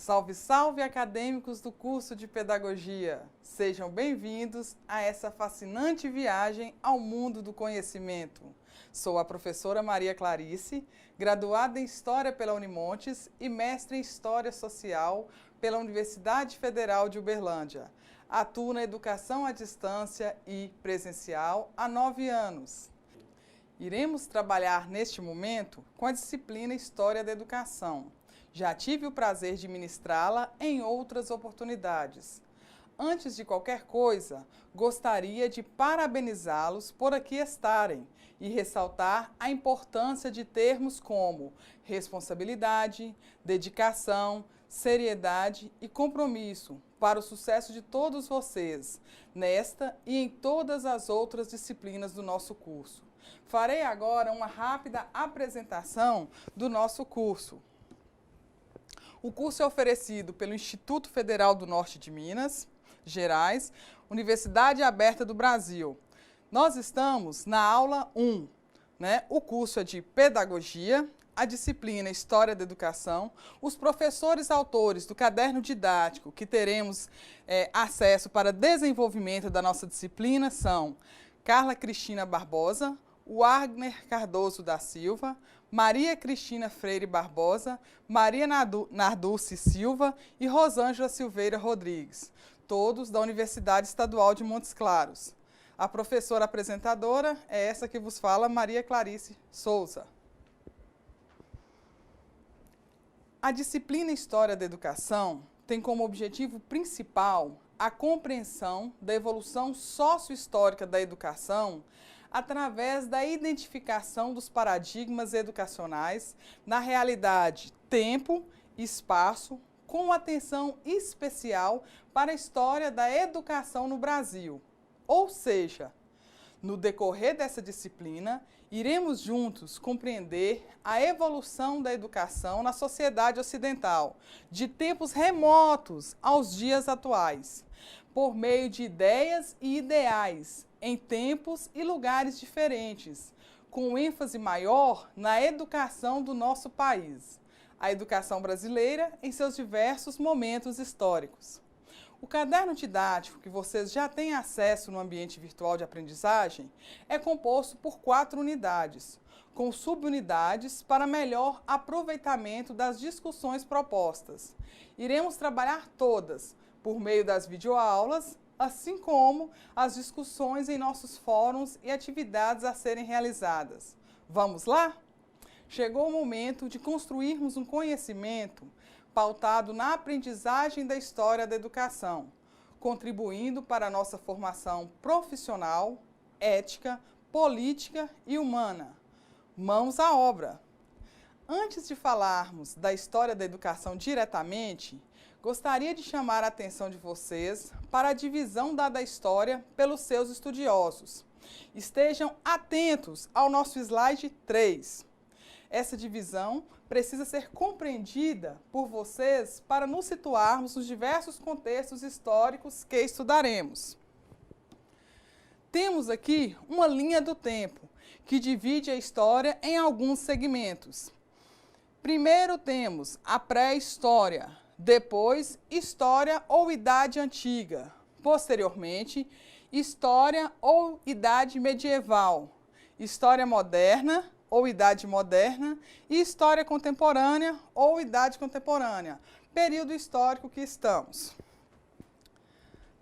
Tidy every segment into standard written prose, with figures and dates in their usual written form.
Salve, salve, acadêmicos do curso de Pedagogia! Sejam bem-vindos a essa fascinante viagem ao mundo do conhecimento. Sou a professora Maria Clarice, graduada em História pela Unimontes e mestre em História Social pela Universidade Federal de Uberlândia. Atuo na educação à distância e presencial há 9 anos. Iremos trabalhar neste momento com a disciplina História da Educação. Já tive o prazer de ministrá-la em outras oportunidades. Antes de qualquer coisa, gostaria de parabenizá-los por aqui estarem e ressaltar a importância de termos como responsabilidade, dedicação, seriedade e compromisso para o sucesso de todos vocês, nesta e em todas as outras disciplinas do nosso curso. Farei agora uma rápida apresentação do nosso curso. O curso é oferecido pelo Instituto Federal do Norte de Minas Gerais, Universidade Aberta do Brasil. Nós estamos na aula 1, O curso é de Pedagogia, a disciplina História da Educação. Os professores autores do caderno didático que teremos acesso para desenvolvimento da nossa disciplina são Carla Cristina Barbosa, Wagner Cardoso da Silva, Maria Cristina Freire Barbosa, Maria Nardulce Silva e Rosângela Silveira Rodrigues, todos da Universidade Estadual de Montes Claros. A professora apresentadora é essa que vos fala, Maria Clarice Souza. A disciplina História da Educação tem como objetivo principal a compreensão da evolução sócio-histórica da educação através da identificação dos paradigmas educacionais na realidade tempo e espaço, com atenção especial para a história da educação no Brasil. Ou seja, no decorrer dessa disciplina, iremos juntos compreender a evolução da educação na sociedade ocidental, de tempos remotos aos dias atuais, por meio de ideias e ideais, em tempos e lugares diferentes, com ênfase maior na educação do nosso país, a educação brasileira em seus diversos momentos históricos. O caderno didático que vocês já têm acesso no ambiente virtual de aprendizagem é composto por 4 unidades, com subunidades para melhor aproveitamento das discussões propostas. Iremos trabalhar todas por meio das videoaulas, assim como as discussões em nossos fóruns e atividades a serem realizadas. Vamos lá? Chegou o momento de construirmos um conhecimento pautado na aprendizagem da história da educação, contribuindo para a nossa formação profissional, ética, política e humana. Mãos à obra! Antes de falarmos da história da educação diretamente, gostaria de chamar a atenção de vocês para a divisão dada à história pelos seus estudiosos. Estejam atentos ao nosso slide 3. Essa divisão precisa ser compreendida por vocês para nos situarmos nos diversos contextos históricos que estudaremos. Temos aqui uma linha do tempo que divide a história em alguns segmentos. Primeiro temos a pré-história, depois História ou Idade Antiga, posteriormente História ou Idade Medieval, História Moderna ou Idade Moderna e História Contemporânea ou Idade Contemporânea, período histórico que estamos.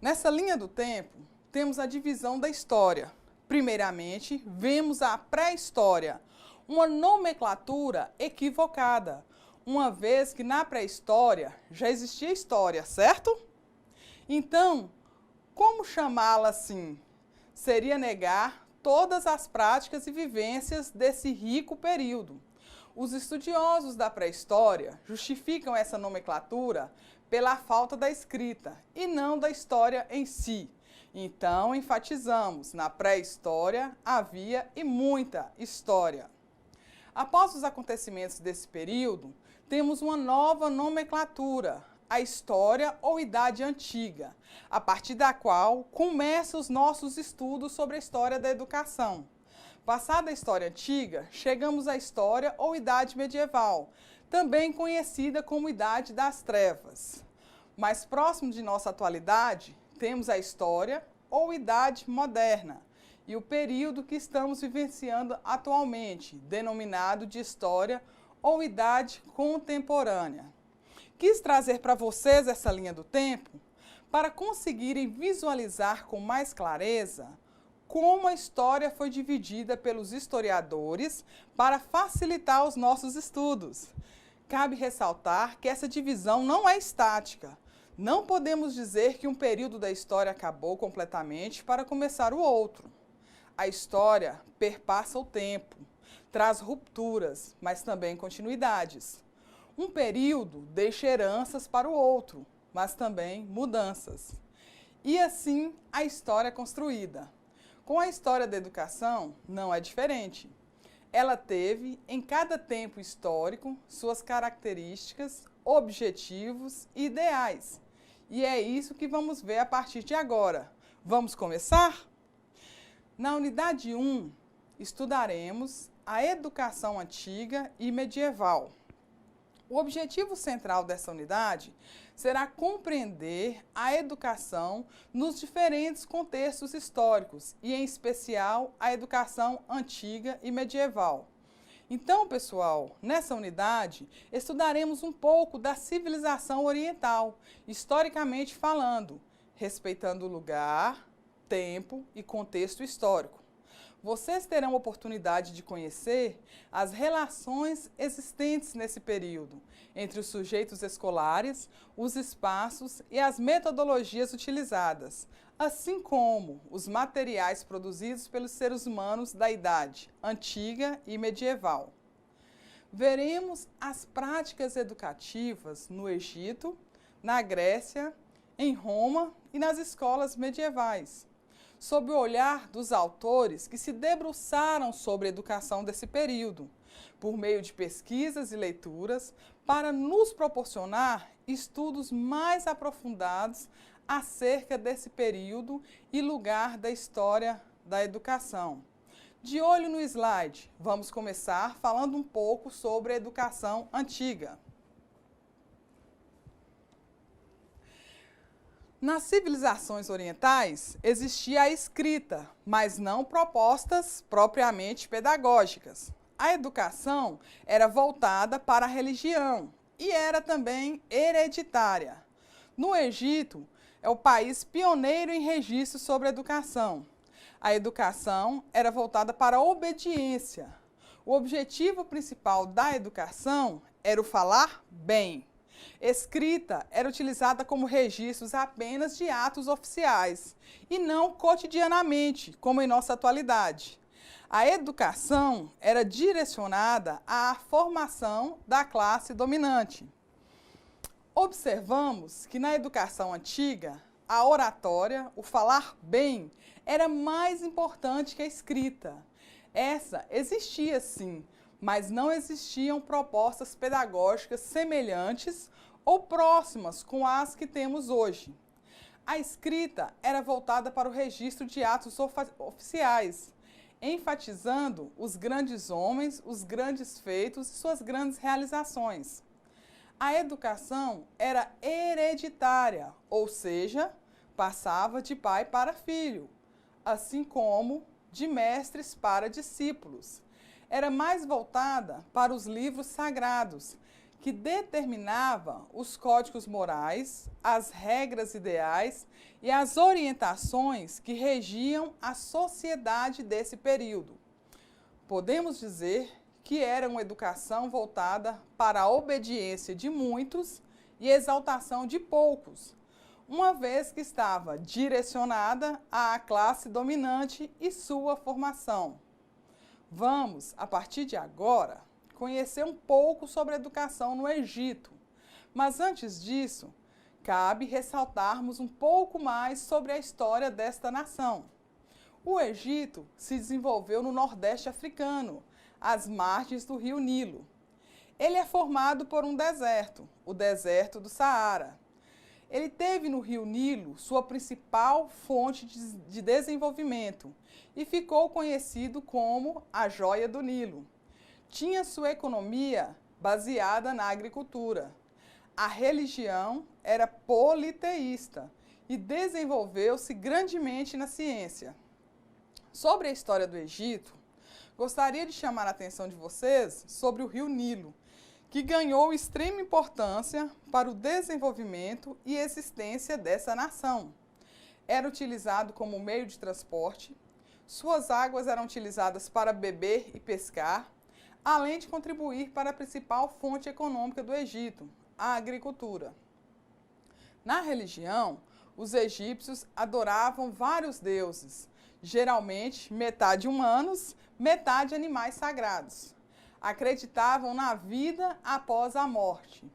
Nessa linha do tempo, temos a divisão da história. Primeiramente, vemos a pré-história, uma nomenclatura equivocada, uma vez que na pré-história já existia história, certo? Então, como chamá-la assim? Seria negar todas as práticas e vivências desse rico período. Os estudiosos da pré-história justificam essa nomenclatura pela falta da escrita e não da história em si. Então, enfatizamos, na pré-história havia e muita história. Após os acontecimentos desse período, temos uma nova nomenclatura, a História ou Idade Antiga, a partir da qual começam os nossos estudos sobre a história da educação. Passada a História Antiga, chegamos à História ou Idade Medieval, também conhecida como Idade das Trevas. Mais próximo de nossa atualidade, temos a História ou Idade Moderna e o período que estamos vivenciando atualmente, denominado de História ou Idade Contemporânea. Quis trazer para vocês essa linha do tempo para conseguirem visualizar com mais clareza como a história foi dividida pelos historiadores para facilitar os nossos estudos. Cabe ressaltar que essa divisão não é estática. Não podemos dizer que um período da história acabou completamente para começar o outro. A história perpassa o tempo, traz rupturas, mas também continuidades. Um período deixa heranças para o outro, mas também mudanças. E assim a história é construída. Com a história da educação, não é diferente. Ela teve, em cada tempo histórico, suas características, objetivos e ideais. E é isso que vamos ver a partir de agora. Vamos começar? Na unidade 1, estudaremos a educação antiga e medieval. O objetivo central dessa unidade será compreender a educação nos diferentes contextos históricos e, em especial, a educação antiga e medieval. Então, pessoal, nessa unidade, estudaremos um pouco da civilização oriental, historicamente falando, respeitando o lugar, tempo e contexto histórico. Vocês terão oportunidade de conhecer as relações existentes nesse período, entre os sujeitos escolares, os espaços e as metodologias utilizadas, assim como os materiais produzidos pelos seres humanos da idade antiga e medieval. Veremos as práticas educativas no Egito, na Grécia, em Roma e nas escolas medievais, sob o olhar dos autores que se debruçaram sobre a educação desse período, por meio de pesquisas e leituras, para nos proporcionar estudos mais aprofundados acerca desse período e lugar da história da educação. De olho no slide, vamos começar falando um pouco sobre a educação antiga. Nas civilizações orientais, existia a escrita, mas não propostas propriamente pedagógicas. A educação era voltada para a religião e era também hereditária. No Egito, é o país pioneiro em registros sobre a educação. A educação era voltada para a obediência. O objetivo principal da educação era o falar bem. Escrita era utilizada como registros apenas de atos oficiais e não cotidianamente, como em nossa atualidade. A educação era direcionada à formação da classe dominante. Observamos que na educação antiga, a oratória, o falar bem, era mais importante que a escrita. Essa existia sim, mas não existiam propostas pedagógicas semelhantes ou próximas com as que temos hoje. A escrita era voltada para o registro de atos oficiais, enfatizando os grandes homens, os grandes feitos e suas grandes realizações. A educação era hereditária, ou seja, passava de pai para filho, assim como de mestres para discípulos. Era mais voltada para os livros sagrados, que determinava os códigos morais, as regras ideais e as orientações que regiam a sociedade desse período. Podemos dizer que era uma educação voltada para a obediência de muitos e exaltação de poucos, uma vez que estava direcionada à classe dominante e sua formação. Vamos, a partir de agora, conhecer um pouco sobre a educação no Egito. Mas antes disso, cabe ressaltarmos um pouco mais sobre a história desta nação. O Egito se desenvolveu no Nordeste africano, às margens do rio Nilo. Ele é formado por um deserto, o deserto do Saara. Ele teve no rio Nilo sua principal fonte de desenvolvimento e ficou conhecido como a Joia do Nilo. Tinha sua economia baseada na agricultura. A religião era politeísta e desenvolveu-se grandemente na ciência. Sobre a história do Egito, gostaria de chamar a atenção de vocês sobre o rio Nilo, que ganhou extrema importância para o desenvolvimento e existência dessa nação. Era utilizado como meio de transporte, suas águas eram utilizadas para beber e pescar, além de contribuir para a principal fonte econômica do Egito, a agricultura. Na religião, os egípcios adoravam vários deuses, geralmente metade humanos, metade animais sagrados. Acreditavam na vida após a morte.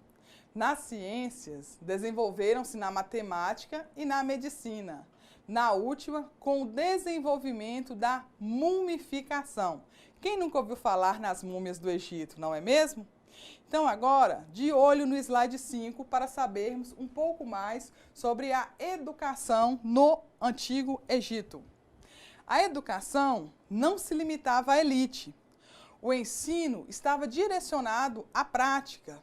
Nas ciências, desenvolveram-se na matemática e na medicina. Na última, com o desenvolvimento da mumificação. Quem nunca ouviu falar nas múmias do Egito, não é mesmo? Então agora, de olho no slide 5 para sabermos um pouco mais sobre a educação no Antigo Egito. A educação não se limitava à elite. O ensino estava direcionado à prática.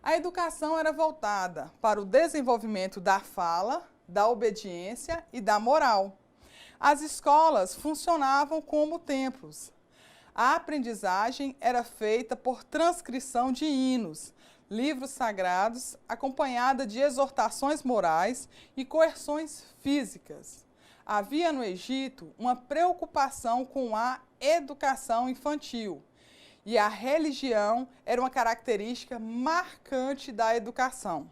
A educação era voltada para o desenvolvimento da fala, da obediência e da moral. As escolas funcionavam como templos. A aprendizagem era feita por transcrição de hinos, livros sagrados, acompanhada de exortações morais e coerções físicas. Havia no Egito uma preocupação com a educação infantil, e a religião era uma característica marcante da educação.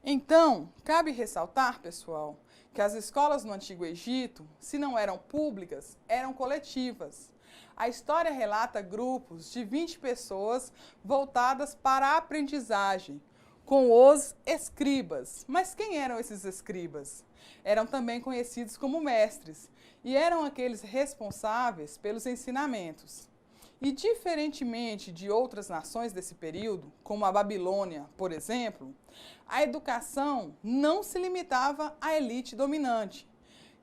Então, cabe ressaltar, pessoal, que as escolas no Antigo Egito, se não eram públicas, eram coletivas. A história relata grupos de 20 pessoas voltadas para a aprendizagem, com os escribas. Mas quem eram esses escribas? Eram também conhecidos como mestres e eram aqueles responsáveis pelos ensinamentos. E, diferentemente de outras nações desse período, como a Babilônia, por exemplo, a educação não se limitava à elite dominante.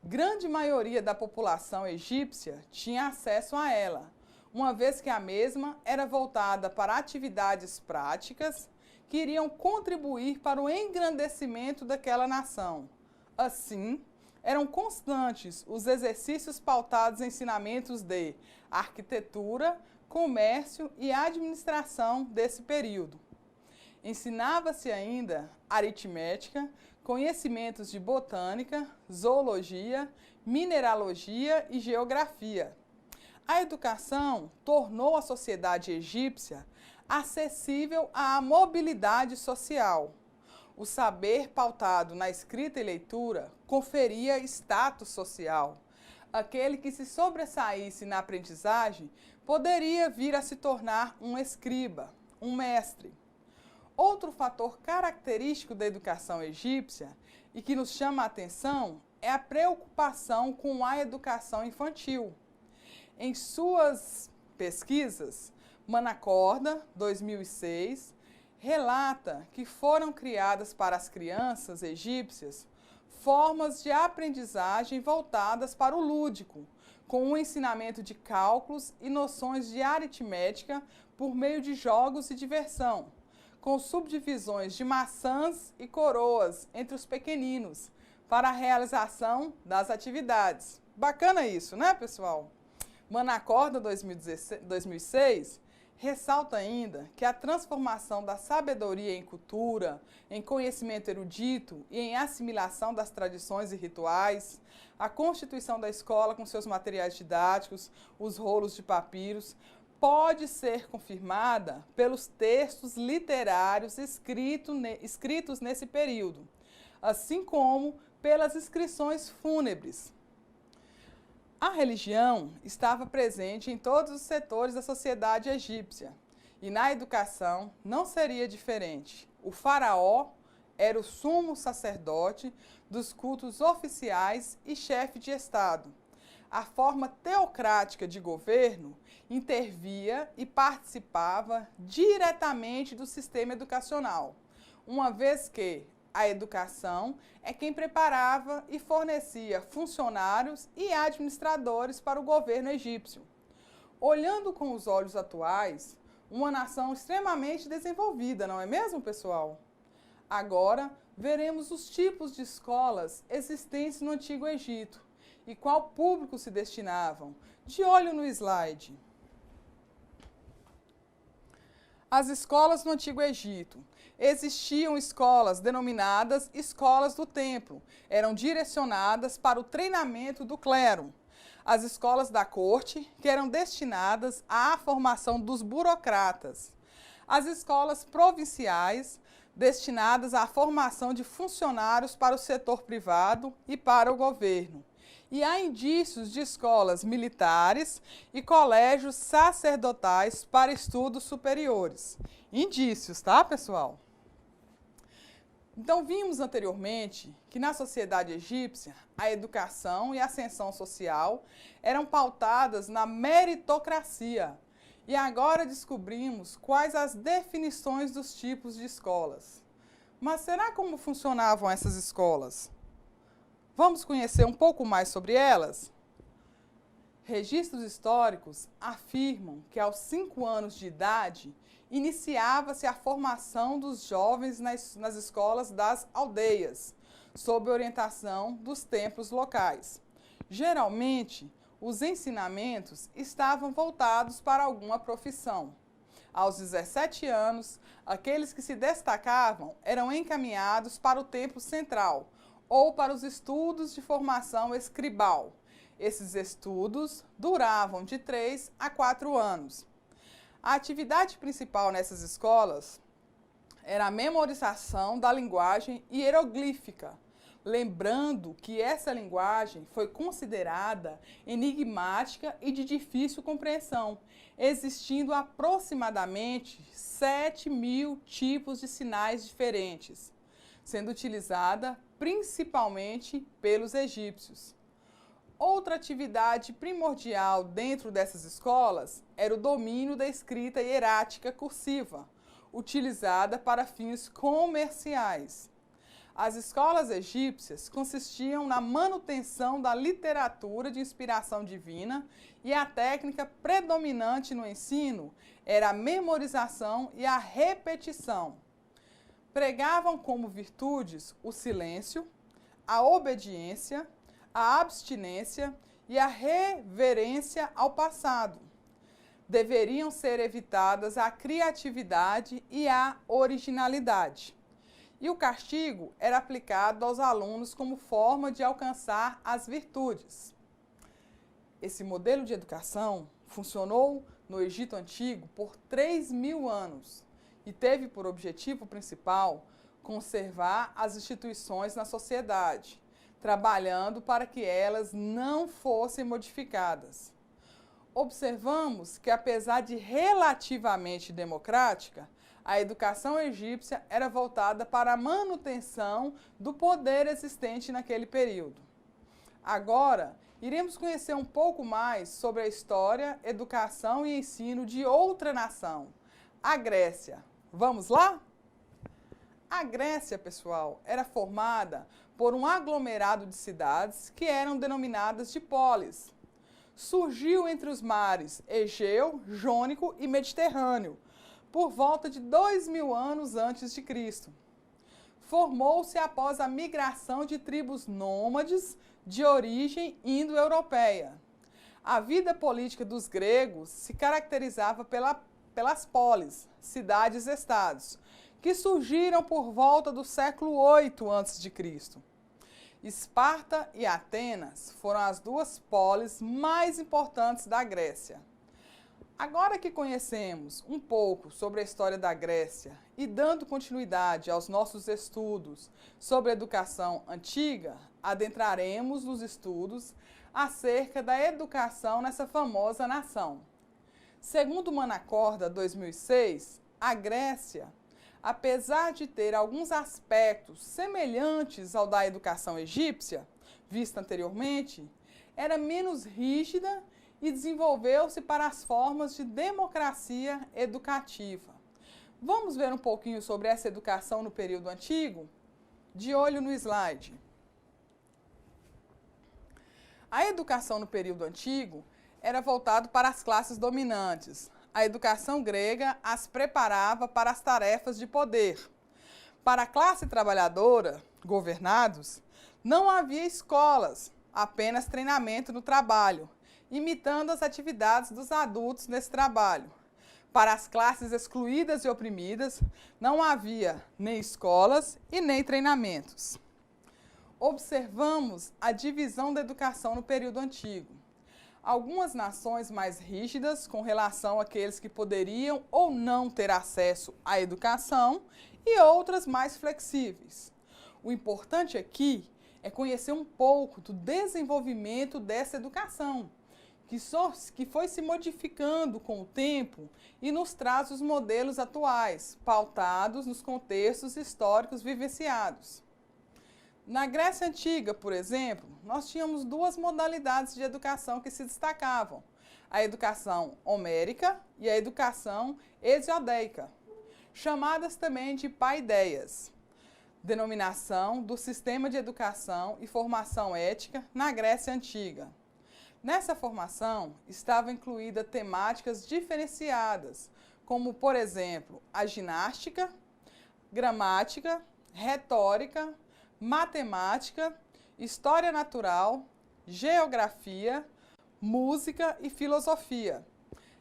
Grande maioria da população egípcia tinha acesso a ela, uma vez que a mesma era voltada para atividades práticas que iriam contribuir para o engrandecimento daquela nação. Assim, eram constantes os exercícios pautados em ensinamentos de arquitetura, comércio e administração desse período. Ensinava-se ainda aritmética, conhecimentos de botânica, zoologia, mineralogia e geografia. A educação tornou a sociedade egípcia acessível à mobilidade social. O saber pautado na escrita e leitura conferia status social. Aquele que se sobressaísse na aprendizagem poderia vir a se tornar um escriba, um mestre. Outro fator característico da educação egípcia e que nos chama a atenção é a preocupação com a educação infantil. Em suas pesquisas, Manacorda, 2006, relata que foram criadas para as crianças egípcias formas de aprendizagem voltadas para o lúdico, com o ensinamento de cálculos e noções de aritmética por meio de jogos e diversão, com subdivisões de maçãs e coroas entre os pequeninos, para a realização das atividades. Bacana isso, né, pessoal? Manacorda 2006 ressalta ainda que a transformação da sabedoria em cultura, em conhecimento erudito e em assimilação das tradições e rituais, a constituição da escola com seus materiais didáticos, os rolos de papiros, pode ser confirmada pelos textos literários escritos nesse período, assim como pelas inscrições fúnebres. A religião estava presente em todos os setores da sociedade egípcia e na educação não seria diferente. O faraó era o sumo sacerdote dos cultos oficiais e chefe de Estado. A forma teocrática de governo intervia e participava diretamente do sistema educacional, uma vez que a educação é quem preparava e fornecia funcionários e administradores para o governo egípcio. Olhando com os olhos atuais, uma nação extremamente desenvolvida, não é mesmo, pessoal? Agora, veremos os tipos de escolas existentes no Antigo Egito e qual público se destinavam. De olho no slide. As escolas no Antigo Egito. Existiam escolas denominadas escolas do templo. Eram direcionadas para o treinamento do clero. As escolas da corte, que eram destinadas à formação dos burocratas. As escolas provinciais, destinadas à formação de funcionários para o setor privado e para o governo. E há indícios de escolas militares e colégios sacerdotais para estudos superiores. Indícios, tá, pessoal? Então, vimos anteriormente que na sociedade egípcia, a educação e a ascensão social eram pautadas na meritocracia. E agora descobrimos quais as definições dos tipos de escolas. Mas será como funcionavam essas escolas? Vamos conhecer um pouco mais sobre elas? Registros históricos afirmam que aos 5 anos de idade iniciava-se a formação dos jovens nas escolas das aldeias, sob orientação dos templos locais. Geralmente, os ensinamentos estavam voltados para alguma profissão. Aos 17 anos, aqueles que se destacavam eram encaminhados para o templo central ou para os estudos de formação escribal. Esses estudos duravam de 3 a 4 anos. A atividade principal nessas escolas era a memorização da linguagem hieroglífica, lembrando que essa linguagem foi considerada enigmática e de difícil compreensão, existindo aproximadamente 7.000 tipos de sinais diferentes, sendo utilizada principalmente pelos egípcios. Outra atividade primordial dentro dessas escolas era o domínio da escrita hierática cursiva, utilizada para fins comerciais. As escolas egípcias consistiam na manutenção da literatura de inspiração divina e a técnica predominante no ensino era a memorização e a repetição. Pregavam como virtudes o silêncio, a obediência, a abstinência e a reverência ao passado. Deveriam ser evitadas a criatividade e a originalidade. E o castigo era aplicado aos alunos como forma de alcançar as virtudes. Esse modelo de educação funcionou no Egito Antigo por 3.000 anos e teve por objetivo principal conservar as instituições na sociedade, trabalhando para que elas não fossem modificadas. Observamos que, apesar de relativamente democrática, a educação egípcia era voltada para a manutenção do poder existente naquele período. Agora, iremos conhecer um pouco mais sobre a história, educação e ensino de outra nação, a Grécia. Vamos lá? A Grécia, pessoal, era formada por um aglomerado de cidades que eram denominadas de polis. Surgiu entre os mares Egeu, Jônico e Mediterrâneo, por volta de 2.000 anos antes de Cristo. Formou-se após a migração de tribos nômades de origem indo-europeia. A vida política dos gregos se caracterizava pelas polis, cidades-estados, que surgiram por volta do século 8 a.C. Esparta e Atenas foram as duas polis mais importantes da Grécia. Agora que conhecemos um pouco sobre a história da Grécia e dando continuidade aos nossos estudos sobre a educação antiga, adentraremos nos estudos acerca da educação nessa famosa nação. Segundo Manacorda 2006, a Grécia, apesar de ter alguns aspectos semelhantes ao da educação egípcia, vista anteriormente, era menos rígida e desenvolveu-se para as formas de democracia educativa. Vamos ver um pouquinho sobre essa educação no período antigo? De olho no slide. A educação no período antigo era voltada para as classes dominantes, a educação grega as preparava para as tarefas de poder. Para a classe trabalhadora, governados, não havia escolas, apenas treinamento no trabalho, imitando as atividades dos adultos nesse trabalho. Para as classes excluídas e oprimidas, não havia nem escolas e nem treinamentos. Observamos a divisão da educação no período antigo. Algumas nações mais rígidas com relação àqueles que poderiam ou não ter acesso à educação e outras mais flexíveis. O importante aqui é conhecer um pouco do desenvolvimento dessa educação, que foi se modificando com o tempo e nos traz os modelos atuais, pautados nos contextos históricos vivenciados. Na Grécia Antiga, por exemplo, nós tínhamos duas modalidades de educação que se destacavam: a educação homérica e a educação hesiodeica, chamadas também de paideias, denominação do sistema de educação e formação ética na Grécia Antiga. Nessa formação estavam incluídas temáticas diferenciadas, como, por exemplo, a ginástica, gramática, retórica, matemática, história natural, geografia, música e filosofia.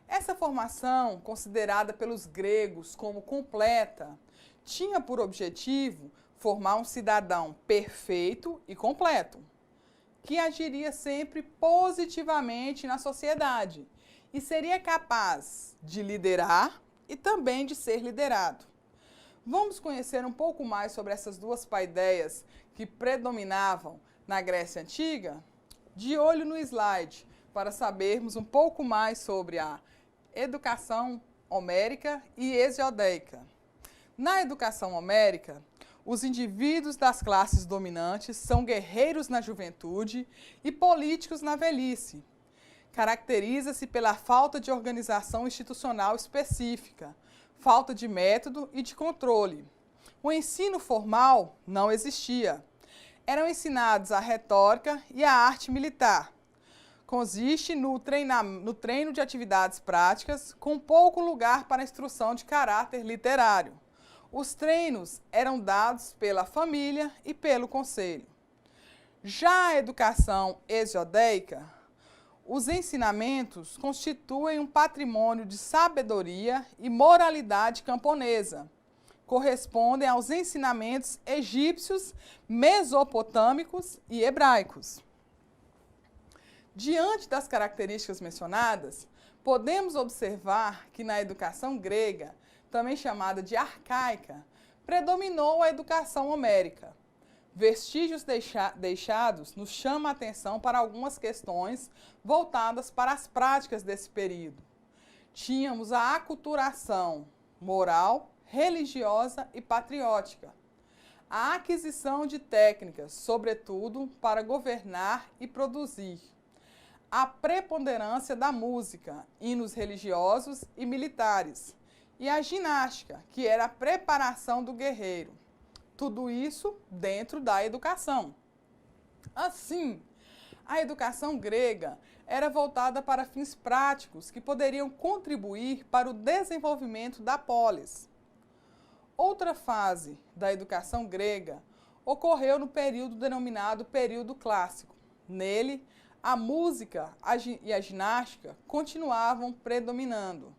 Essa formação, considerada pelos gregos como completa, tinha por objetivo formar um cidadão perfeito e completo, que agiria sempre positivamente na sociedade e seria capaz de liderar e também de ser liderado. Vamos conhecer um pouco mais sobre essas duas paideias que predominavam na Grécia Antiga? De olho no slide, para sabermos um pouco mais sobre a educação homérica e hesiodeica. Na educação homérica, os indivíduos das classes dominantes são guerreiros na juventude e políticos na velhice. Caracteriza-se pela falta de organização institucional específica, falta de método e de controle. O ensino formal não existia. Eram ensinados a retórica e a arte militar. Consiste no treino de atividades práticas, com pouco lugar para a instrução de caráter literário. Os treinos eram dados pela família e pelo conselho. Já a educação hesiodeica, os ensinamentos constituem um patrimônio de sabedoria e moralidade camponesa. Correspondem aos ensinamentos egípcios, mesopotâmicos e hebraicos. Diante das características mencionadas, podemos observar que na educação grega, também chamada de arcaica, predominou a educação homérica. Vestígios deixados nos chamam a atenção para algumas questões voltadas para as práticas desse período. Tínhamos a aculturação moral, religiosa e patriótica. A aquisição de técnicas, sobretudo para governar e produzir. A preponderância da música, hinos religiosos e militares. E a ginástica, que era a preparação do guerreiro. Tudo isso dentro da educação. Assim, a educação grega era voltada para fins práticos que poderiam contribuir para o desenvolvimento da polis. Outra fase da educação grega ocorreu no período denominado período clássico. Nele, a música e a ginástica continuavam predominando.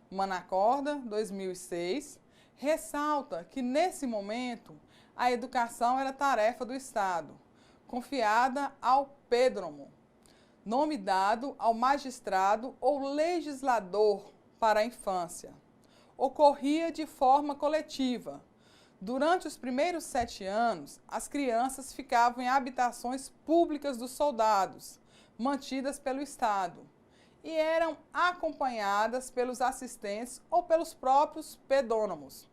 Manacorda, 2006, ressalta que, nesse momento, a educação era tarefa do Estado, confiada ao pêdromo, nome dado ao magistrado ou legislador para a infância. Ocorria de forma coletiva. Durante os primeiros 7 anos, as crianças ficavam em habitações públicas dos soldados, mantidas pelo Estado, e eram acompanhadas pelos assistentes ou pelos próprios pedônomos.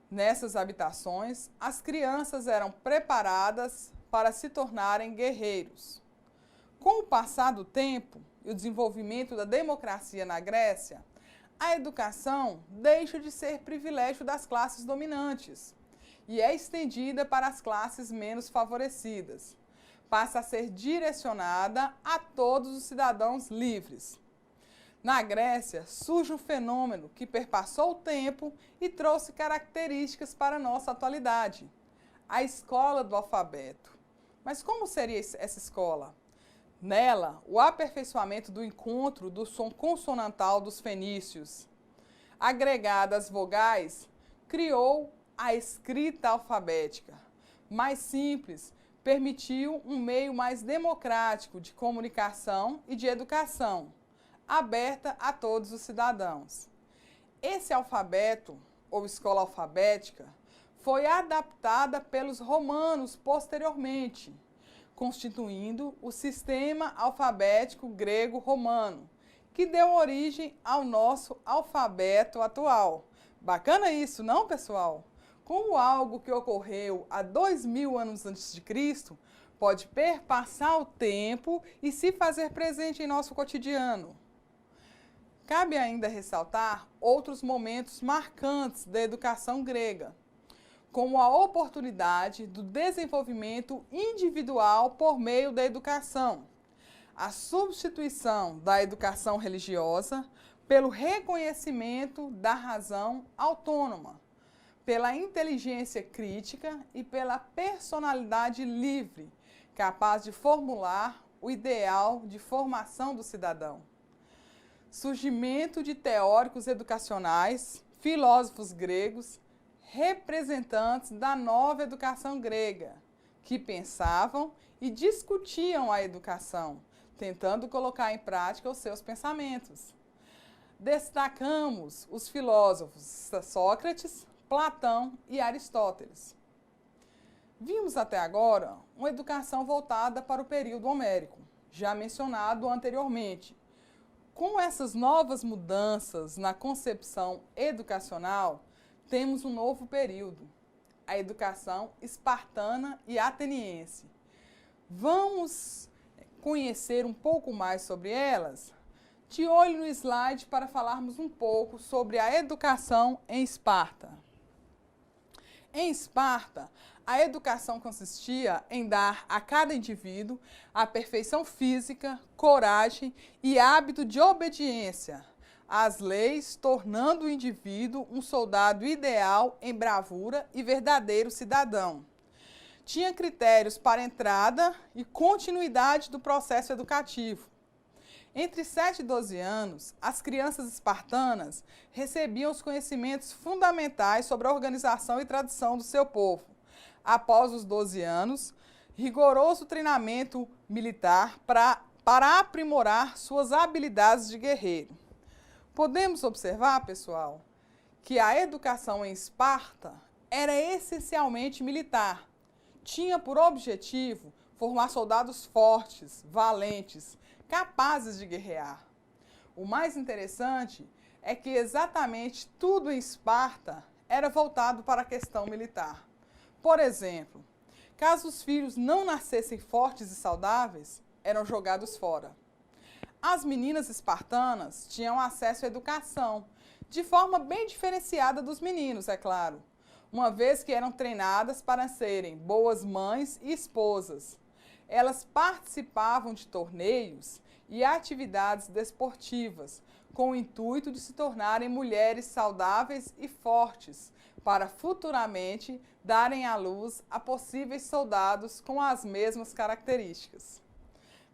Nessas habitações, as crianças eram preparadas para se tornarem guerreiros. Com o passar do tempo e o desenvolvimento da democracia na Grécia, a educação deixa de ser privilégio das classes dominantes e é estendida para as classes menos favorecidas. Passa a ser direcionada a todos os cidadãos livres. Na Grécia, surge um fenômeno que perpassou o tempo e trouxe características para a nossa atualidade: a escola do alfabeto. Mas como seria essa escola? Nela, o aperfeiçoamento do encontro do som consonantal dos fenícios, agregada às vogais, criou a escrita alfabética. Mais simples, permitiu um meio mais democrático de comunicação e de educação, aberta a todos os cidadãos. Esse alfabeto, ou escola alfabética, foi adaptada pelos romanos posteriormente, constituindo o sistema alfabético grego-romano, que deu origem ao nosso alfabeto atual. Bacana isso, não, pessoal? Como algo que ocorreu há 2000 anos antes de Cristo pode perpassar o tempo e se fazer presente em nosso cotidiano. Cabe ainda ressaltar outros momentos marcantes da educação grega, como a oportunidade do desenvolvimento individual por meio da educação, a substituição da educação religiosa pelo reconhecimento da razão autônoma, pela inteligência crítica e pela personalidade livre, capaz de formular o ideal de formação do cidadão. Surgimento de teóricos educacionais, filósofos gregos, representantes da nova educação grega, que pensavam e discutiam a educação, tentando colocar em prática os seus pensamentos. Destacamos os filósofos Sócrates, Platão e Aristóteles. Vimos até agora uma educação voltada para o período homérico, já mencionado anteriormente. Com essas novas mudanças na concepção educacional, temos um novo período, a educação espartana e ateniense. Vamos conhecer um pouco mais sobre elas? De olho no slide para falarmos um pouco sobre a educação em Esparta. Em Esparta, a educação consistia em dar a cada indivíduo a perfeição física, coragem e hábito de obediência às leis, tornando o indivíduo um soldado ideal em bravura e verdadeiro cidadão. Tinha critérios para entrada e continuidade do processo educativo. Entre 7 e 12 anos, as crianças espartanas recebiam os conhecimentos fundamentais sobre a organização e tradição do seu povo. Após os 12 anos, rigoroso treinamento militar para aprimorar suas habilidades de guerreiro. Podemos observar, pessoal, que a educação em Esparta era essencialmente militar. Tinha por objetivo formar soldados fortes, valentes, capazes de guerrear. O mais interessante é que exatamente tudo em Esparta era voltado para a questão militar. Por exemplo, caso os filhos não nascessem fortes e saudáveis, eram jogados fora. As meninas espartanas tinham acesso à educação, de forma bem diferenciada dos meninos, é claro, uma vez que eram treinadas para serem boas mães e esposas. Elas participavam de torneios e atividades desportivas, com o intuito de se tornarem mulheres saudáveis e fortes, para futuramente darem à luz a possíveis soldados com as mesmas características.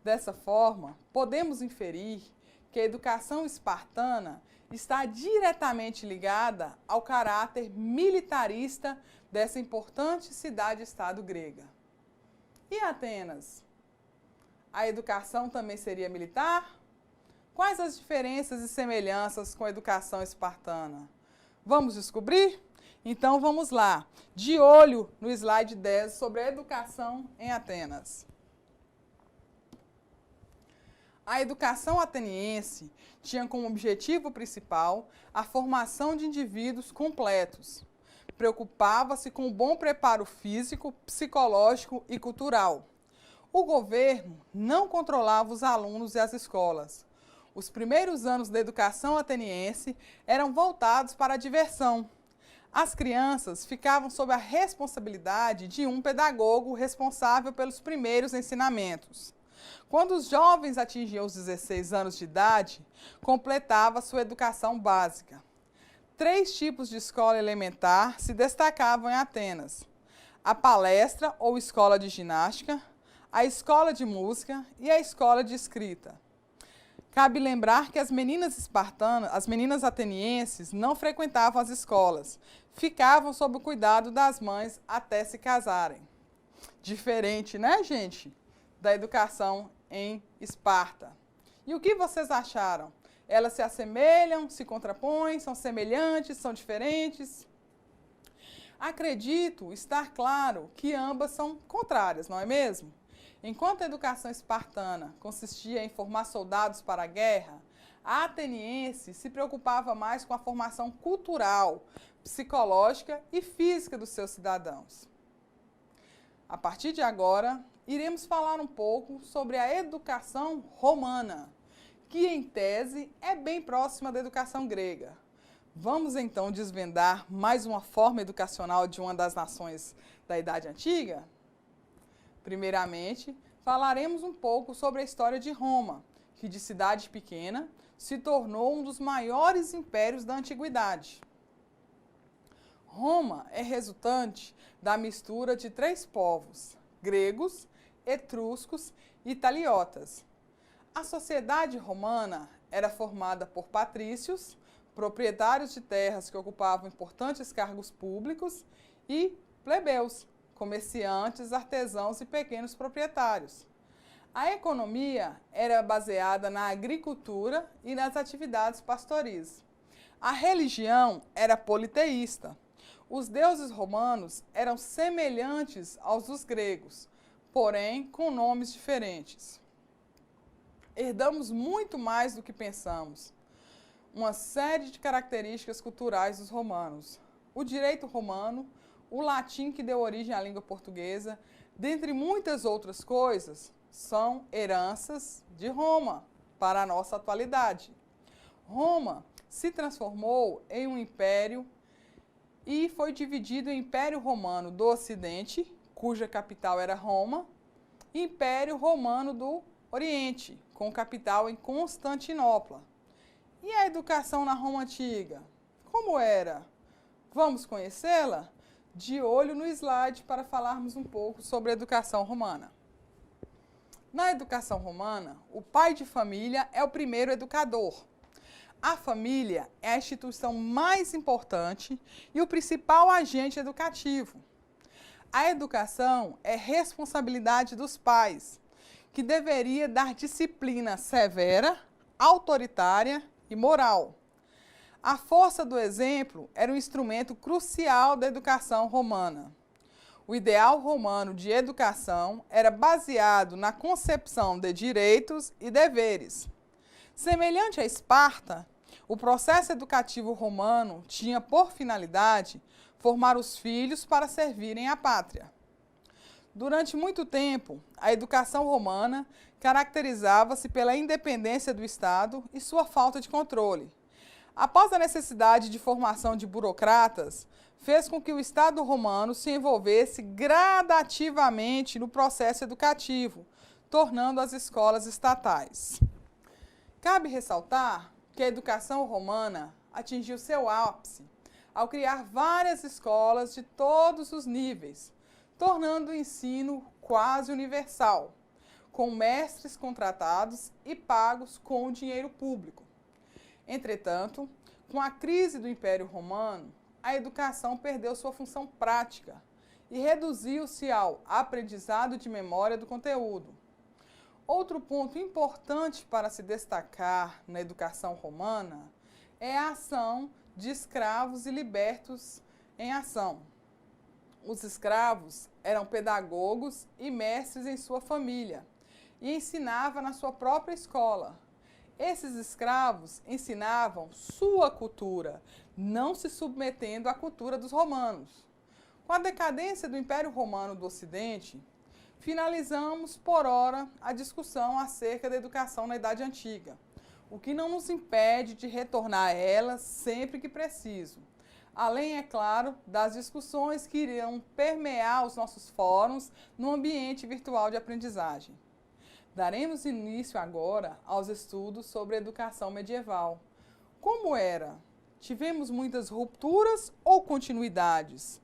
Dessa forma, podemos inferir que a educação espartana está diretamente ligada ao caráter militarista dessa importante cidade-estado grega. E Atenas? A educação também seria militar? Quais as diferenças e semelhanças com a educação espartana? Vamos descobrir? Então vamos lá, de olho no slide 10 sobre a educação em Atenas. A educação ateniense tinha como objetivo principal a formação de indivíduos completos. Preocupava-se com o bom preparo físico, psicológico e cultural. O governo não controlava os alunos e as escolas. Os primeiros anos da educação ateniense eram voltados para a diversão. As crianças ficavam sob a responsabilidade de um pedagogo responsável pelos primeiros ensinamentos. Quando os jovens atingiam os 16 anos de idade, completava sua educação básica. 3 tipos de escola elementar se destacavam em Atenas: a palestra ou escola de ginástica, a escola de música e a escola de escrita. Cabe lembrar que as meninas espartanas, as meninas atenienses, não frequentavam as escolas, ficavam sob o cuidado das mães até se casarem. Diferente, né, gente, da educação em Esparta. E o que vocês acharam? Elas se assemelham, se contrapõem, são semelhantes, são diferentes? Acredito estar claro que ambas são contrárias, não é mesmo? Enquanto a educação espartana consistia em formar soldados para a guerra, a ateniense se preocupava mais com a formação cultural, psicológica e física dos seus cidadãos. A partir de agora, iremos falar um pouco sobre a educação romana, que em tese é bem próxima da educação grega. Vamos então desvendar mais uma forma educacional de uma das nações da Idade Antiga? Primeiramente, falaremos um pouco sobre a história de Roma, que de cidade pequena se tornou um dos maiores impérios da antiguidade. Roma é resultante da mistura de 3 povos: gregos, etruscos e italiotas. A sociedade romana era formada por patrícios, proprietários de terras que ocupavam importantes cargos públicos, e plebeus, comerciantes, artesãos e pequenos proprietários. A economia era baseada na agricultura e nas atividades pastoris. A religião era politeísta. Os deuses romanos eram semelhantes aos dos gregos, porém com nomes diferentes. Herdamos muito mais do que pensamos. Uma série de características culturais dos romanos. O direito romano, o latim que deu origem à língua portuguesa, dentre muitas outras coisas, são heranças de Roma para a nossa atualidade. Roma se transformou em um império e foi dividido em Império Romano do Ocidente, cuja capital era Roma, e Império Romano do Oriente, com capital em Constantinopla. E a educação na Roma Antiga? Como era? Vamos conhecê-la? De olho no slide para falarmos um pouco sobre a educação romana. Na educação romana, o pai de família é o primeiro educador. A família é a instituição mais importante e o principal agente educativo. A educação é responsabilidade dos pais, que deveria dar disciplina severa, autoritária e moral. A força do exemplo era um instrumento crucial da educação romana. O ideal romano de educação era baseado na concepção de direitos e deveres. Semelhante a Esparta, o processo educativo romano tinha por finalidade formar os filhos para servirem à pátria. Durante muito tempo, a educação romana caracterizava-se pela independência do Estado e sua falta de controle. Após a necessidade de formação de burocratas, fez com que o Estado romano se envolvesse gradativamente no processo educativo, tornando as escolas estatais. Cabe ressaltar que a educação romana atingiu seu ápice ao criar várias escolas de todos os níveis, tornando o ensino quase universal, com mestres contratados e pagos com dinheiro público. Entretanto, com a crise do Império Romano, a educação perdeu sua função prática e reduziu-se ao aprendizado de memória do conteúdo. Outro ponto importante para se destacar na educação romana é a ação de escravos e libertos em ação. Os escravos eram pedagogos e mestres em sua família e ensinavam na sua própria escola. Esses escravos ensinavam sua cultura, não se submetendo à cultura dos romanos. Com a decadência do Império Romano do Ocidente, finalizamos, por ora, a discussão acerca da educação na Idade Antiga, o que não nos impede de retornar a ela sempre que preciso. Além, é claro, das discussões que irão permear os nossos fóruns no ambiente virtual de aprendizagem. Daremos início agora aos estudos sobre a educação medieval. Como era? Tivemos muitas rupturas ou continuidades?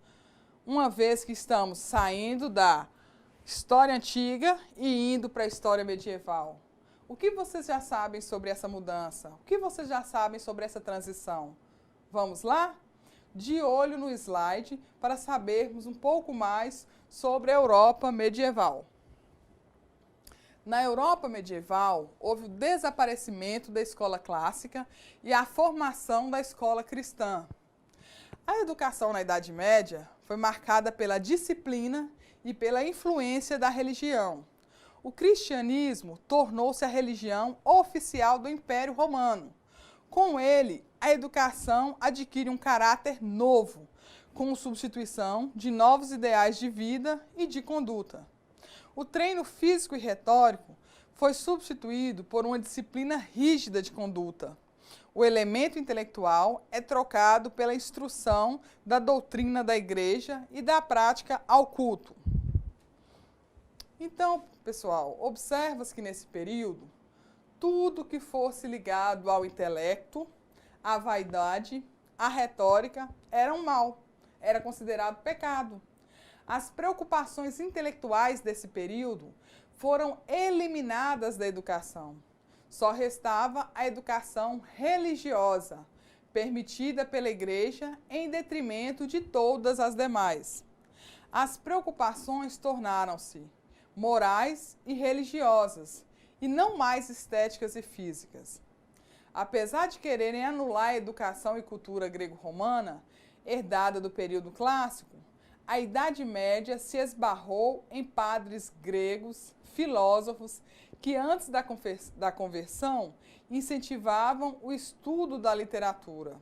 Uma vez que estamos saindo da história antiga e indo para a história medieval. O que vocês já sabem sobre essa mudança? O que vocês já sabem sobre essa transição? Vamos lá? De olho no slide para sabermos um pouco mais sobre a Europa medieval. Na Europa medieval, houve o desaparecimento da escola clássica e a formação da escola cristã. A educação na Idade Média foi marcada pela disciplina e pela influência da religião. O cristianismo tornou-se a religião oficial do Império Romano. Com ele, a educação adquire um caráter novo, com substituição de novos ideais de vida e de conduta. O treino físico e retórico foi substituído por uma disciplina rígida de conduta. O elemento intelectual é trocado pela instrução da doutrina da igreja e da prática ao culto. Então, pessoal, observa-se que nesse período, tudo que fosse ligado ao intelecto, à vaidade, à retórica, era um mal, era considerado pecado. As preocupações intelectuais desse período foram eliminadas da educação. Só restava a educação religiosa, permitida pela igreja em detrimento de todas as demais. As preocupações tornaram-se morais e religiosas, e não mais estéticas e físicas. Apesar de quererem anular a educação e cultura grego-romana, herdada do período clássico, a Idade Média se esbarrou em padres gregos, filósofos, que antes da conversão incentivavam o estudo da literatura.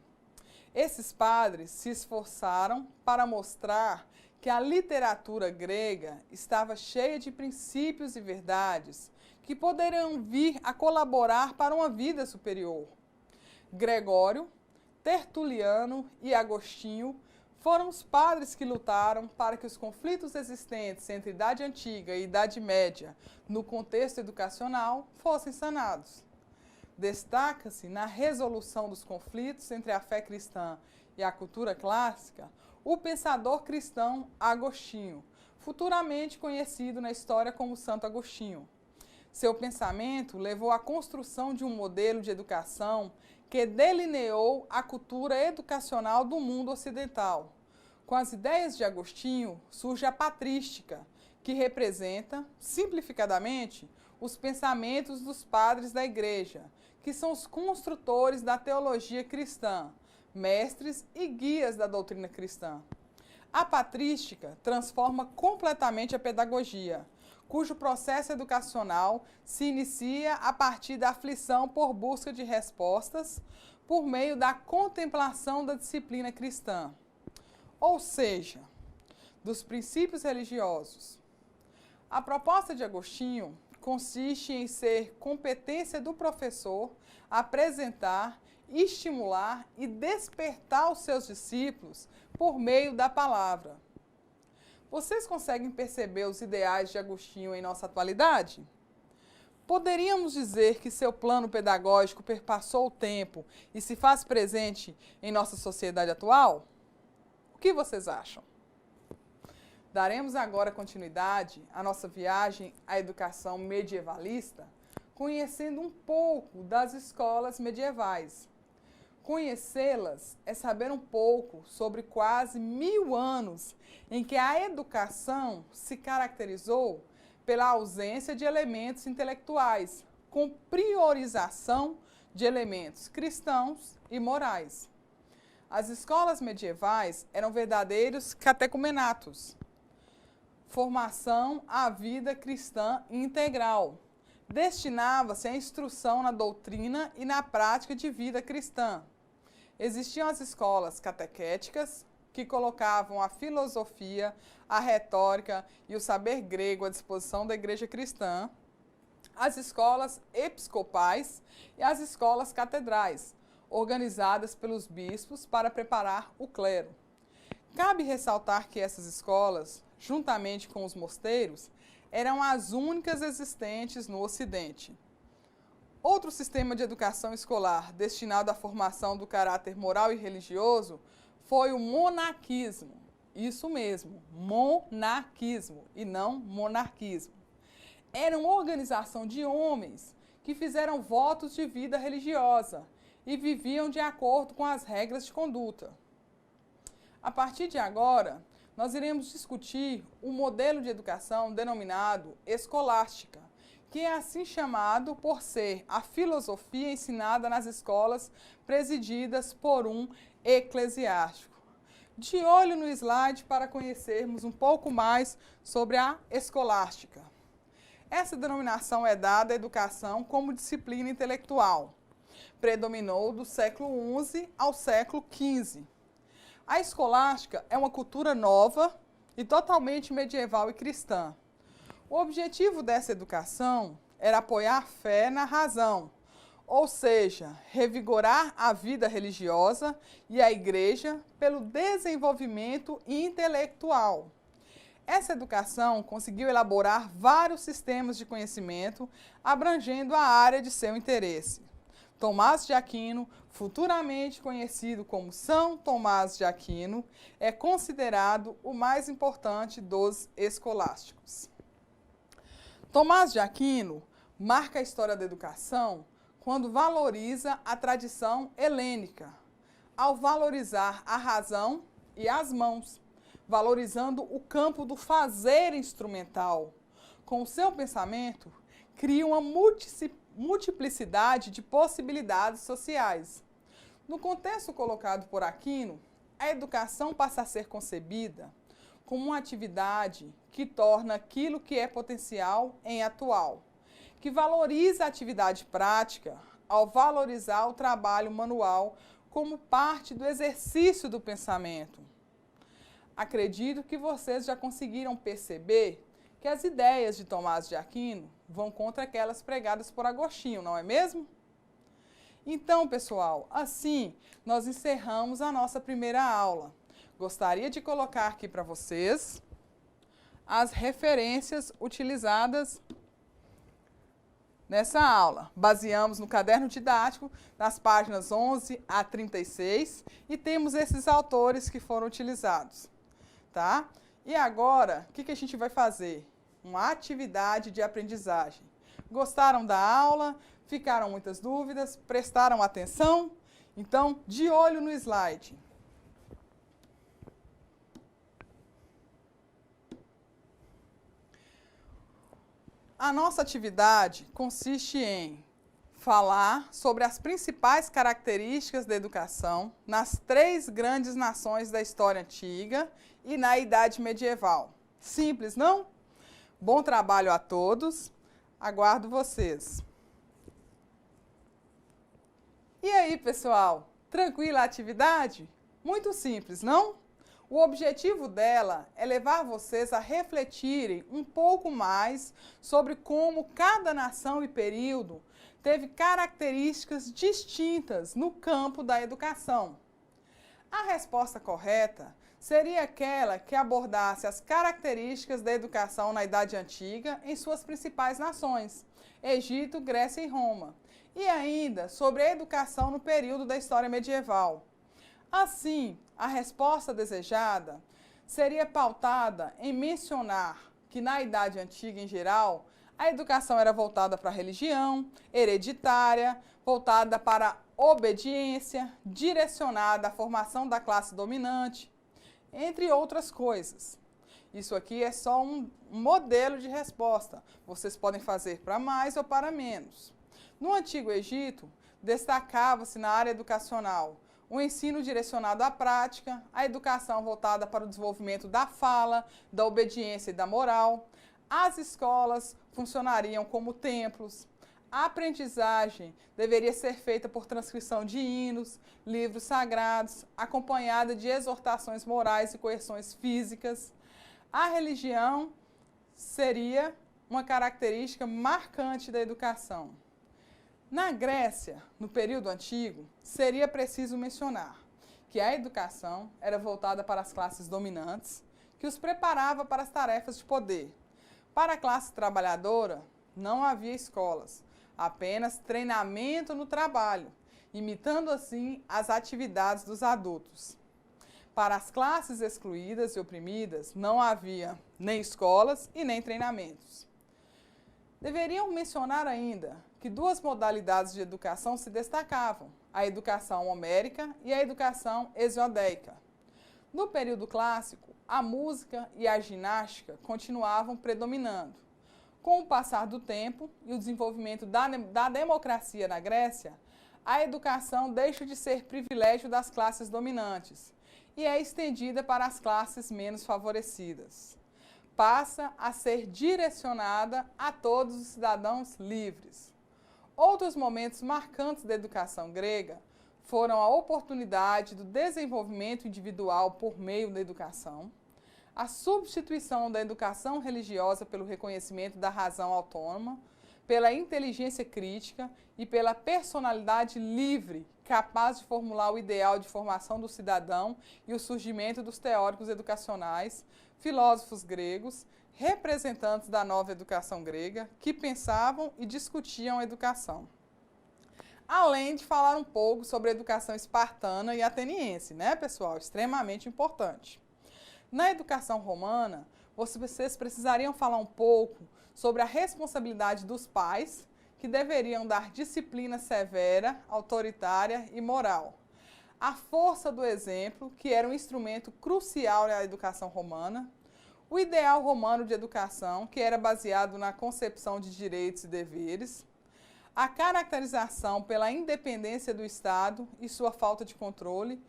Esses padres se esforçaram para mostrar que a literatura grega estava cheia de princípios e verdades que poderiam vir a colaborar para uma vida superior. Gregório, Tertuliano e Agostinho foram os padres que lutaram para que os conflitos existentes entre Idade Antiga e Idade Média, no contexto educacional, fossem sanados. Destaca-se na resolução dos conflitos entre a fé cristã e a cultura clássica o pensador cristão Agostinho, futuramente conhecido na história como Santo Agostinho. Seu pensamento levou à construção de um modelo de educação que delineou a cultura educacional do mundo ocidental. Com as ideias de Agostinho surge a patrística, que representa, simplificadamente, os pensamentos dos padres da Igreja, que são os construtores da teologia cristã, mestres e guias da doutrina cristã. A patrística transforma completamente a pedagogia, cujo processo educacional se inicia a partir da aflição por busca de respostas por meio da contemplação da disciplina cristã, ou seja, dos princípios religiosos. A proposta de Agostinho consiste em ser competência do professor apresentar, estimular e despertar os seus discípulos por meio da palavra. Vocês conseguem perceber os ideais de Agostinho em nossa atualidade? Poderíamos dizer que seu plano pedagógico perpassou o tempo e se faz presente em nossa sociedade atual? O que vocês acham? Daremos agora continuidade à nossa viagem à educação medievalista, conhecendo um pouco das escolas medievais. Conhecê-las é saber um pouco sobre quase 1000 anos em que a educação se caracterizou pela ausência de elementos intelectuais, com priorização de elementos cristãos e morais. As escolas medievais eram verdadeiros catecumenatos, formação à vida cristã integral. Destinava-se à instrução na doutrina e na prática de vida cristã. Existiam as escolas catequéticas, que colocavam a filosofia, a retórica e o saber grego à disposição da igreja cristã, as escolas episcopais e as escolas catedrais, organizadas pelos bispos para preparar o clero. Cabe ressaltar que essas escolas, juntamente com os mosteiros, eram as únicas existentes no Ocidente. Outro sistema de educação escolar destinado à formação do caráter moral e religioso foi o monaquismo. Isso mesmo, monaquismo e não monarquismo. Era uma organização de homens que fizeram votos de vida religiosa e viviam de acordo com as regras de conduta. A partir de agora, nós iremos discutir o modelo de educação denominado escolástica, que é assim chamado por ser a filosofia ensinada nas escolas presididas por um eclesiástico. De olho no slide para conhecermos um pouco mais sobre a escolástica. Essa denominação é dada à educação como disciplina intelectual. Predominou do século XI ao século XV. A escolástica é uma cultura nova e totalmente medieval e cristã. O objetivo dessa educação era apoiar a fé na razão, ou seja, revigorar a vida religiosa e a igreja pelo desenvolvimento intelectual. Essa educação conseguiu elaborar vários sistemas de conhecimento abrangendo a área de seu interesse. Tomás de Aquino, futuramente conhecido como São Tomás de Aquino, é considerado o mais importante dos escolásticos. Tomás de Aquino marca a história da educação quando valoriza a tradição helênica, ao valorizar a razão e as mãos, valorizando o campo do fazer instrumental. Com o seu pensamento, cria uma multiplicidade de possibilidades sociais. No contexto colocado por Aquino, a educação passa a ser concebida como uma atividade que torna aquilo que é potencial em atual, que valoriza a atividade prática ao valorizar o trabalho manual como parte do exercício do pensamento. Acredito que vocês já conseguiram perceber que as ideias de Tomás de Aquino vão contra aquelas pregadas por Agostinho, não é mesmo? Então, pessoal, assim nós encerramos a nossa primeira aula. Gostaria de colocar aqui para vocês as referências utilizadas nessa aula. Baseamos no caderno didático, nas páginas 11 a 36, e temos esses autores que foram utilizados. Tá? E agora, o que a gente vai fazer? Uma atividade de aprendizagem. Gostaram da aula? Ficaram muitas dúvidas? Prestaram atenção? Então, de olho no slide. A nossa atividade consiste em falar sobre as principais características da educação nas 3 grandes nações da história antiga e na Idade Medieval. Simples, não? Bom trabalho a todos. Aguardo vocês. E aí, pessoal? Tranquila a atividade? Muito simples, não? O objetivo dela é levar vocês a refletirem um pouco mais sobre como cada nação e período teve características distintas no campo da educação. A resposta correta seria aquela que abordasse as características da educação na Idade Antiga em suas principais nações, Egito, Grécia e Roma, e ainda sobre a educação no período da história medieval. Assim, a resposta desejada seria pautada em mencionar que na Idade Antiga, em geral, a educação era voltada para a religião, hereditária, voltada para a obediência, direcionada à formação da classe dominante, entre outras coisas. Isso aqui é só um modelo de resposta. Vocês podem fazer para mais ou para menos. No Antigo Egito, destacava-se na área educacional o ensino direcionado à prática, a educação voltada para o desenvolvimento da fala, da obediência e da moral. As escolas funcionariam como templos. A aprendizagem deveria ser feita por transcrição de hinos, livros sagrados, acompanhada de exortações morais e coerções físicas. A religião seria uma característica marcante da educação. Na Grécia, no período antigo, seria preciso mencionar que a educação era voltada para as classes dominantes, que os preparava para as tarefas de poder. Para a classe trabalhadora, não havia escolas, apenas treinamento no trabalho, imitando assim as atividades dos adultos. Para as classes excluídas e oprimidas, não havia nem escolas e nem treinamentos. Deveriam mencionar ainda que duas modalidades de educação se destacavam, a educação homérica e a educação hesiodeica. No período clássico, a música e a ginástica continuavam predominando. Com o passar do tempo e o desenvolvimento da democracia na Grécia, a educação deixa de ser privilégio das classes dominantes e é estendida para as classes menos favorecidas. Passa a ser direcionada a todos os cidadãos livres. Outros momentos marcantes da educação grega foram a oportunidade do desenvolvimento individual por meio da educação, a substituição da educação religiosa pelo reconhecimento da razão autônoma, pela inteligência crítica e pela personalidade livre, capaz de formular o ideal de formação do cidadão e o surgimento dos teóricos educacionais, filósofos gregos, representantes da nova educação grega, que pensavam e discutiam a educação. Além de falar um pouco sobre a educação espartana e ateniense, né, pessoal? Extremamente importante. Na educação romana, vocês precisariam falar um pouco sobre a responsabilidade dos pais, que deveriam dar disciplina severa, autoritária e moral. A força do exemplo, que era um instrumento crucial na educação romana. O ideal romano de educação, que era baseado na concepção de direitos e deveres. A caracterização pela independência do Estado e sua falta de controle.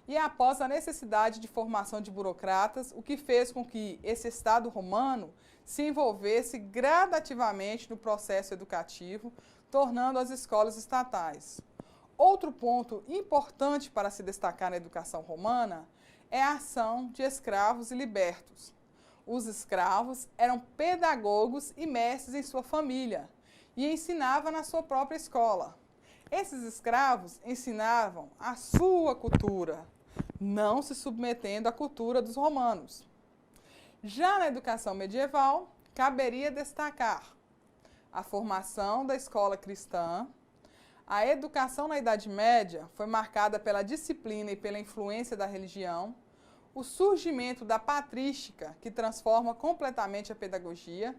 E após a necessidade de formação de burocratas, o que fez com que esse Estado romano se envolvesse gradativamente no processo educativo, tornando as escolas estatais. Outro ponto importante para se destacar na educação romana é a ação de escravos e libertos. Os escravos eram pedagogos e mestres em sua família e ensinavam na sua própria escola. Esses escravos ensinavam a sua cultura, não se submetendo à cultura dos romanos. Já na educação medieval, caberia destacar a formação da escola cristã. A educação na Idade Média foi marcada pela disciplina e pela influência da religião, o surgimento da patrística, que transforma completamente a pedagogia,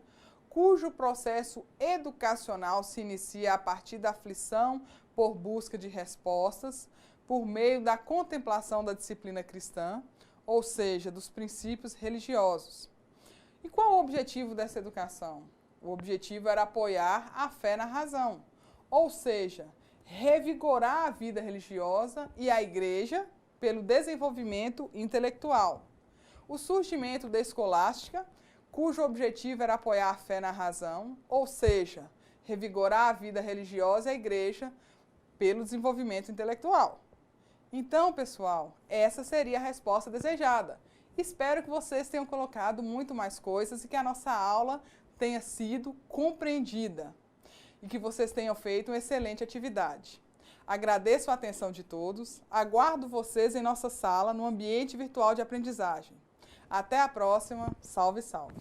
cujo processo educacional se inicia a partir da aflição por busca de respostas, por meio da contemplação da disciplina cristã, ou seja, dos princípios religiosos. E qual o objetivo dessa educação? O objetivo era apoiar a fé na razão, ou seja, revigorar a vida religiosa e a igreja pelo desenvolvimento intelectual. O surgimento da escolástica, cujo objetivo era apoiar a fé na razão, ou seja, revigorar a vida religiosa e a igreja pelo desenvolvimento intelectual. Então, pessoal, essa seria a resposta desejada. Espero que vocês tenham colocado muito mais coisas e que a nossa aula tenha sido compreendida e que vocês tenham feito uma excelente atividade. Agradeço a atenção de todos, aguardo vocês em nossa sala no ambiente virtual de aprendizagem. Até a próxima, salve, salve!